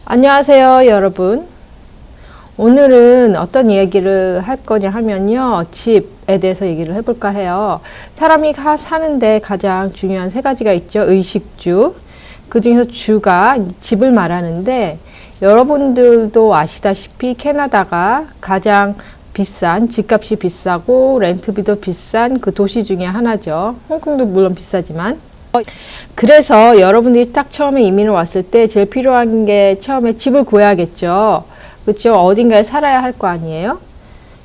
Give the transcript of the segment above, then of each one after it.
안녕하세요, 여러분. 오늘은 어떤 이야기를 할 거냐 하면요, 집에 대해서 얘기를 해볼까 해요. 사람이 사는데 가장 중요한 세 가지가 있죠. 의식주, 그 중에서 주가 집을 말하는데, 여러분들도 아시다시피 캐나다가 가장 비싼, 집값이 비싸고 렌트비도 비싼 그 도시 중에 하나죠. 홍콩도 물론 비싸지만. 그래서 여러분들이 딱 처음에 이민을 왔을 때 제일 필요한 게 처음에 집을 구해야겠죠. 그렇죠? 어딘가에 살아야 할 거 아니에요?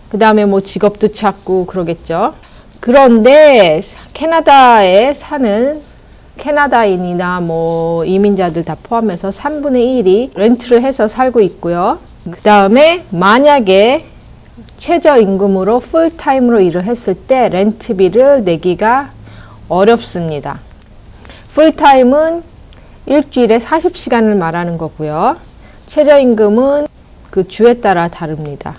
그 다음에 뭐 직업도 찾고 그러겠죠. 그런데 캐나다에 사는 캐나다인이나 뭐 이민자들 다 포함해서 3분의 1이 렌트를 해서 살고 있고요. 그 다음에 만약에 최저임금으로 풀타임으로 일을 했을 때 렌트비를 내기가 어렵습니다. 풀타임은 일주일에 40시간을 말하는 거고요. 최저임금은 그 주에 따라 다릅니다.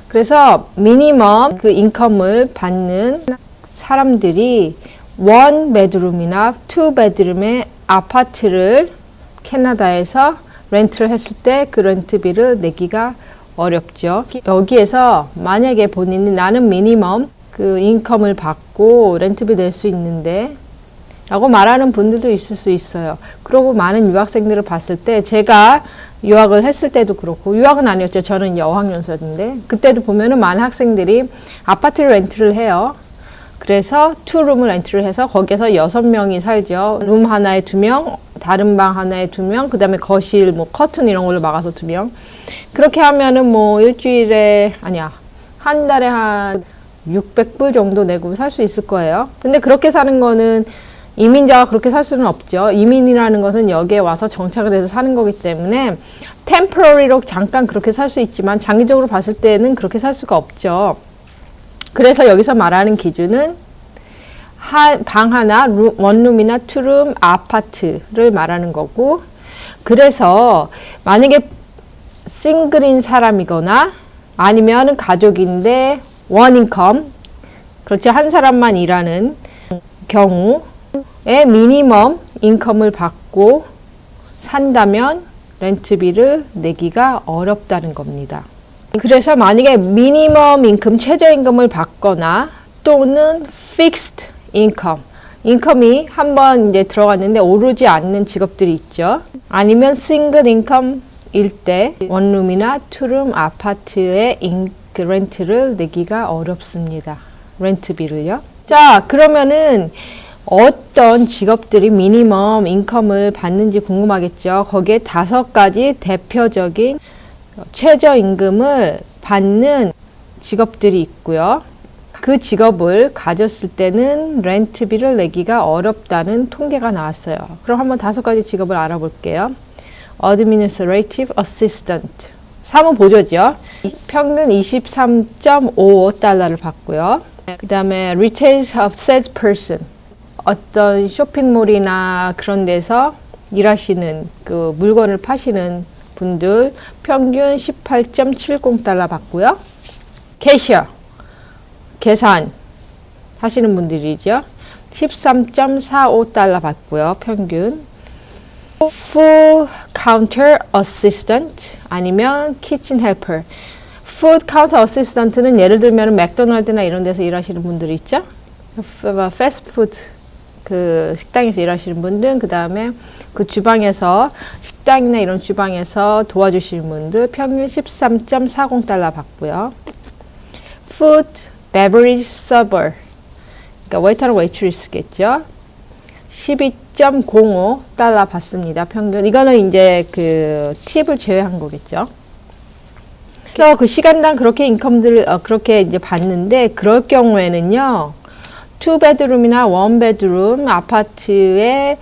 그래서 미니멈 그 인컴을 받는 사람들이 원 베드룸이나 투 베드룸의 아파트를 캐나다에서 렌트를 했을 때 그 렌트비를 내기가 어렵죠. 여기에서 만약에 본인이 나는 미니멈 그 인컴을 받고 렌트비 낼 수 있는데 라고 말하는 분들도 있을 수 있어요. 그리고 많은 유학생들을 봤을 때 제가 유학을 했을 때도 그렇고 유학은 아니었죠. 저는 어학연수였는데 그때도 보면은 많은 학생들이 아파트를 렌트를 해요. 그래서 투룸을 렌트를 해서 거기에서 6명이 살죠. 룸 하나에 2명, 다른 방 하나에 2명, 그 다음에 거실, 뭐 커튼 이런 걸로 막아서 2명. 그렇게 하면은 뭐 일주일에, 아니야, 한 달에 한 600불 정도 내고 살 수 있을 거예요. 근데 그렇게 사는 거는 이민자가 그렇게 살 수는 없죠. 이민이라는 것은 여기에 와서 정착을 해서 사는 거기 때문에 템포러리로 잠깐 그렇게 살 수 있지만 장기적으로 봤을 때는 그렇게 살 수가 없죠. 그래서 여기서 말하는 기준은 방 하나, 원룸이나 투룸 아파트를 말하는 거고, 그래서 만약에 싱글인 사람이거나 아니면 가족인데 원인컴, 그렇죠, 한 사람만 일하는 경우에 미니멈 인컴을 받고 산다면 렌트비를 내기가 어렵다는 겁니다. 그래서 만약에 미니멈 인컴, 최저임금을 받거나 또는 fixed income, 인컴이 한번 이제 들어갔는데 오르지 않는 직업들이 있죠. 아니면 싱글 인컴일 때 원룸이나 투룸 아파트의 렌트를 내기가 어렵습니다. 렌트비를요. 자, 그러면은 어떤 직업들이 미니멈 인컴을 받는지 궁금하겠죠. 거기에 5가지 대표적인 최저임금을 받는 직업들이 있고요. 그 직업을 가졌을 때는 렌트비를 내기가 어렵다는 통계가 나왔어요. 그럼 한번 5가지 직업을 알아볼게요. Administrative Assistant, 사무보조죠. 평균 23.55달러를 받고요. 그 다음에 Retail Salesperson, 어떤 쇼핑몰이나 그런 데서 일하시는 그 물건을 파시는 분들 평균 18.70달러 받고요. 캐셔, 계산 하시는 분들이죠. 13.45달러 받고요. 평균. Food Counter Assistant 아니면 Kitchen Helper. Food Counter Assistant는 예를 들면 맥도날드나 이런 데서 일하시는 분들이 있죠. 패스트푸드 그 식당에서 일하시는 분들, 그 다음에 그 주방에서 식당이나 이런 주방에서 도와주시는 분들 평균 13.40달러 받고요. Food Beverage Server, 그러니까 웨이터랑 웨이트리스겠죠. 12.05달러 받습니다. 평균. 이거는 이제 그 팁을 제외한 거겠죠. 그래서 그 시간당 그렇게 인컴들 그렇게 이제 받는데 그럴 경우에는요. 투 베드룸이나 원 베드룸 아파트에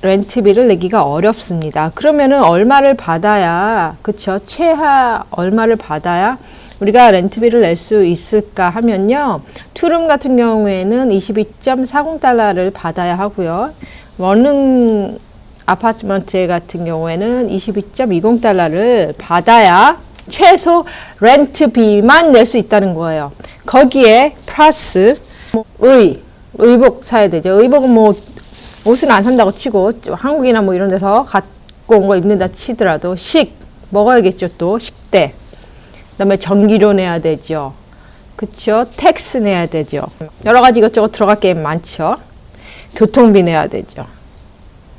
렌트비를 내기가 어렵습니다. 그러면은 얼마를 받아야, 그쵸? 최하 얼마를 받아야 우리가 렌트비를 낼 수 있을까 하면요. 투룸 같은 경우에는 22.40달러를 받아야 하고요. 원룸 아파트먼트 같은 경우에는 22.20달러를 받아야 최소 렌트비만 낼 수 있다는 거예요. 거기에 플러스 의복 사야 되죠. 의복은 뭐 옷은 안 산다고 치고 한국이나 뭐 이런 데서 두꺼운 거 입는다 치더라도 먹어야겠죠. 또 식대. 그다음에 전기료 내야 되죠. 그쵸? 텍스 내야 되죠. 여러 가지 이것저것 들어갈 게 많죠. 교통비 내야 되죠.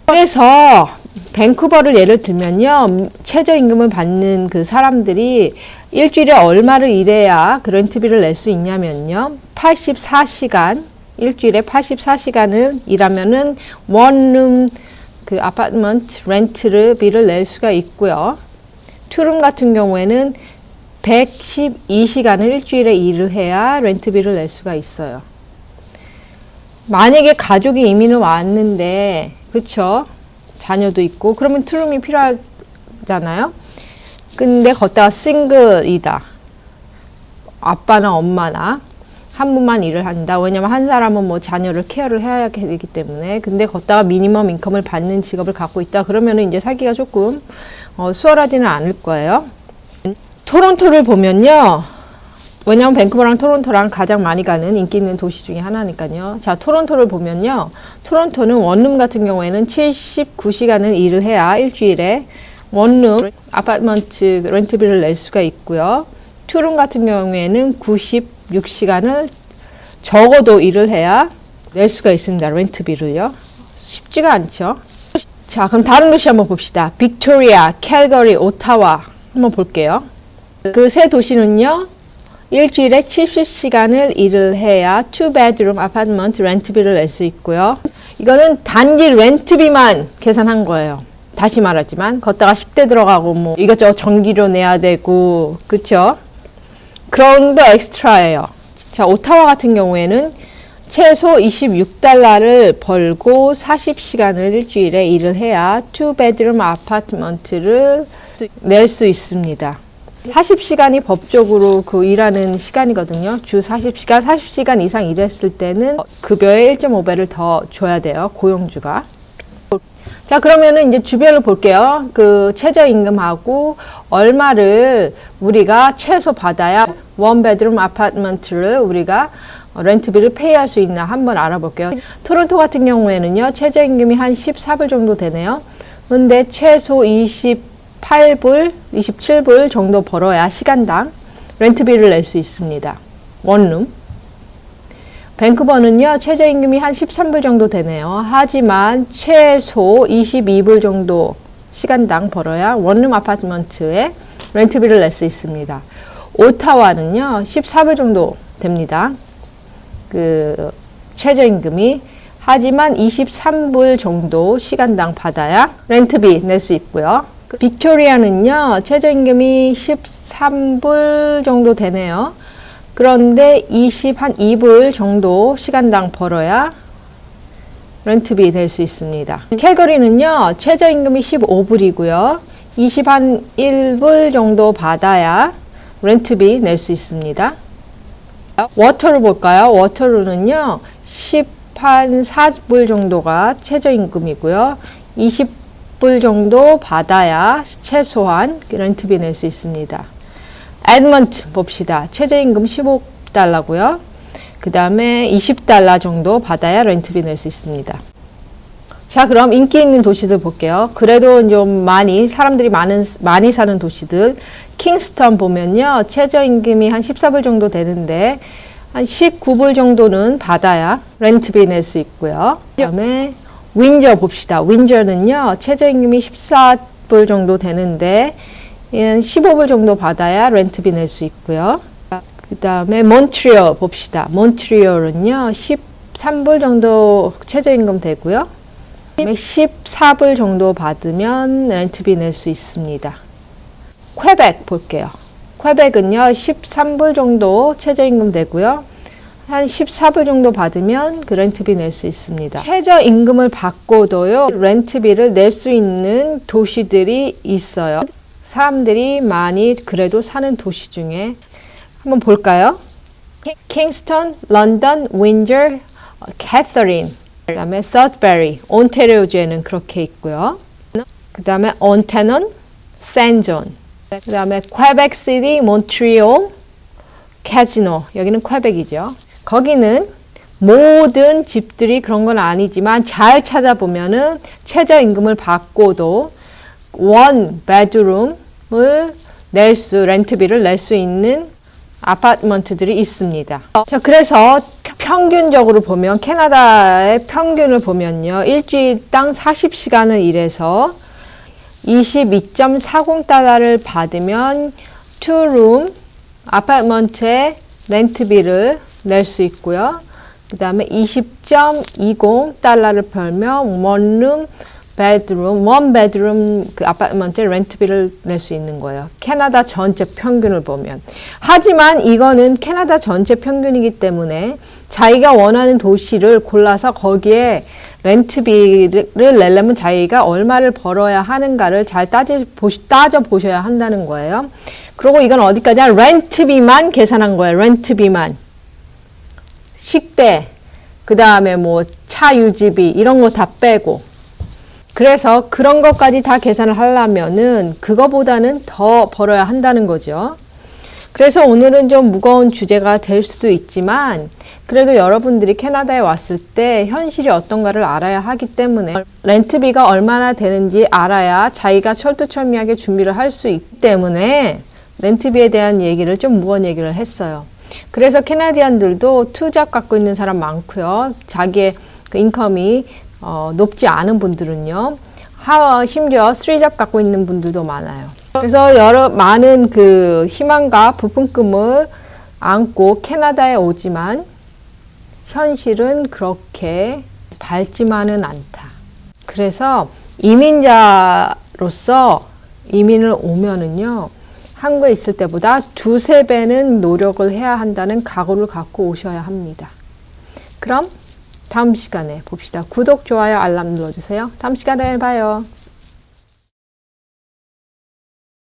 그래서 밴쿠버를 예를 들면요. 최저임금을 받는 그 사람들이 일주일에 얼마를 일해야 그 렌트비를 낼 수 있냐면요. 84시간, 일주일에 84시간을 일하면은 원룸 그 아파트먼트 렌트비를 낼 수가 있고요. 투룸 같은 경우에는 112시간을 일주일에 일을 해야 렌트비를 낼 수가 있어요. 만약에 가족이 이민을 왔는데, 그쵸? 자녀도 있고, 그러면 투룸이 필요하잖아요? 근데 걷다가 싱글이다. 아빠나 엄마나 한 분만 일을 한다. 왜냐면 한 사람은 뭐 자녀를 케어를 해야 되기 때문에. 근데 걷다가 미니멈 인컴을 받는 직업을 갖고 있다. 그러면은 이제 살기가 조금 수월하지는 않을 거예요. 토론토를 보면요. 왜냐면 밴쿠버랑 토론토랑 가장 많이 가는 인기 있는 도시 중에 하나니까요. 자, 토론토를 보면요. 토론토는 원룸 같은 경우에는 79시간을 일을 해야 일주일에 원룸 아파트먼트 렌트비를 낼 수가 있고요. 투룸 같은 경우에는 96시간을 적어도 일을 해야 낼 수가 있습니다. 렌트비를요. 쉽지가 않죠. 자, 그럼 다른 도시 한번 봅시다. 빅토리아, 캘거리, 오타와 한번 볼게요. 그 세 도시는요. 일주일에 70시간을 일을 해야 2bedroom 아파트먼트 렌트비를 낼 수 있고요. 이거는 단지 렌트비만 계산한 거예요. 다시 말하지만 걷다가 식대 들어가고 뭐 이것저것 전기료 내야 되고 그쵸? 그런 거 엑스트라예요. 자, 오타와 같은 경우에는 최소 26달러를 벌고 40시간을 일주일에 일을 해야 2bedroom 아파트먼트를 낼 수 있습니다. 40시간이 법적으로 그 일하는 시간이거든요. 주 40시간, 40시간 이상 일했을 때는 급여의 1.5배를 더 줘야 돼요. 고용주가. 자, 그러면은 이제 주변을 볼게요. 그 최저임금하고 얼마를 우리가 최소 받아야 원베드룸 아파트먼트를 우리가 렌트비를 페이할 수 있나 한번 알아볼게요. 토론토 같은 경우에는요. 최저임금이 한 14불 정도 되네요. 근데 최소 28불, 27불 정도 벌어야 시간당 렌트비를 낼 수 있습니다. 원룸. 밴쿠버는요, 최저임금이 한 13불 정도 되네요. 하지만 최소 22불 정도 시간당 벌어야 원룸 아파트먼트에 렌트비를 낼 수 있습니다. 오타와는요, 14불 정도 됩니다. 그 최저임금이. 하지만 23불 정도 시간당 받아야 렌트비 낼 수 있고요. 빅토리아는요, 최저임금이 13불 정도 되네요. 그런데 2불 정도 시간당 벌어야 렌트비 낼 수 있습니다. 캘거리는요, 최저임금이 15불이고요. 1불 정도 받아야 렌트비 낼 수 있습니다. 워터루 볼까요? 워터루는요, 4불 정도가 최저임금이고요. 20불 정도 받아야 최소한 렌트비 낼 수 있습니다. 에드먼트 봅시다. 최저임금 15달러고요. 그 다음에 20달러 정도 받아야 렌트비 낼 수 있습니다. 자, 그럼 인기 있는 도시들 볼게요. 그래도 좀 사람들이 많이 사는 도시들. 킹스턴 보면요. 최저임금이 한 14불 정도 되는데 한 19불 정도는 받아야 렌트비 낼 수 있고요. 그 다음에 윈저 봅시다. 윈저는요. 최저임금이 14불 정도 되는데 15불 정도 받아야 렌트비 낼 수 있고요. 그 다음에 몬트리올 봅시다. 몬트리올은요. 13불 정도 최저임금 되고요. 14불 정도 받으면 렌트비 낼 수 있습니다. 퀘벡 볼게요. 퀘벡은요. 13불 정도 최저임금 되고요. 한 14불 정도 받으면 그 렌트비 낼 수 있습니다. 최저임금을 받고도요. 렌트비를 낼 수 있는 도시들이 있어요. 사람들이 많이 그래도 사는 도시 중에 한번 볼까요? 킹스턴, 런던, 윈저, 캐서린, 그 다음에 서드베리, 온타리오주에는 그렇게 있고요. 그 다음에 온타넌, 샌존, 그 다음에 퀘벡시티, 몬트리올, 카지노, 여기는 퀘벡이죠. 거기는 모든 집들이 그런 건 아니지만 잘 찾아보면은 최저임금을 받고도 원 베드룸을 렌트비를 낼 수 있는 아파트먼트들이 있습니다. 자, 그래서 평균적으로 보면 캐나다의 평균을 보면요. 일주일당 40시간을 일해서 22.40달러를 받으면 투룸 아파트먼트의 렌트비를 낼 수 있고요. 그 다음에 20.20달러를 벌면 원룸 원 베드룸 그 아파트먼트 렌트비를 낼 수 있는 거예요. 캐나다 전체 평균을 보면. 하지만 이거는 캐나다 전체 평균이기 때문에 자기가 원하는 도시를 골라서 거기에 렌트비를 내려면 자기가 얼마를 벌어야 하는가를 잘 따져 보셔야 한다는 거예요. 그리고 이건 어디까지야? 렌트비만 계산한 거예요. 렌트비만. 식대, 그 다음에 뭐 차 유지비 이런 거 다 빼고. 그래서 그런 것까지 다 계산을 하려면은 그거보다는 더 벌어야 한다는 거죠. 그래서 오늘은 좀 무거운 주제가 될 수도 있지만 그래도 여러분들이 캐나다에 왔을 때 현실이 어떤가를 알아야 하기 때문에 렌트비가 얼마나 되는지 알아야 자기가 철두철미하게 준비를 할 수 있기 때문에 렌트비에 대한 얘기를 좀 무거운 얘기를 했어요. 그래서 캐나디안들도 투잡 갖고 있는 사람 많고요. 자기의 그 인컴이 높지 않은 분들은요. 심지어 3잡 갖고 있는 분들도 많아요. 그래서 많은 그 희망과 부푼금을 안고 캐나다에 오지만 현실은 그렇게 밝지만은 않다. 그래서 이민자로서 이민을 오면은요. 한국에 있을 때보다 2~3배는 노력을 해야 한다는 각오를 갖고 오셔야 합니다. 그럼 다음 시간에 봅시다. 구독, 좋아요, 알람 눌러주세요. 다음 시간에 봐요.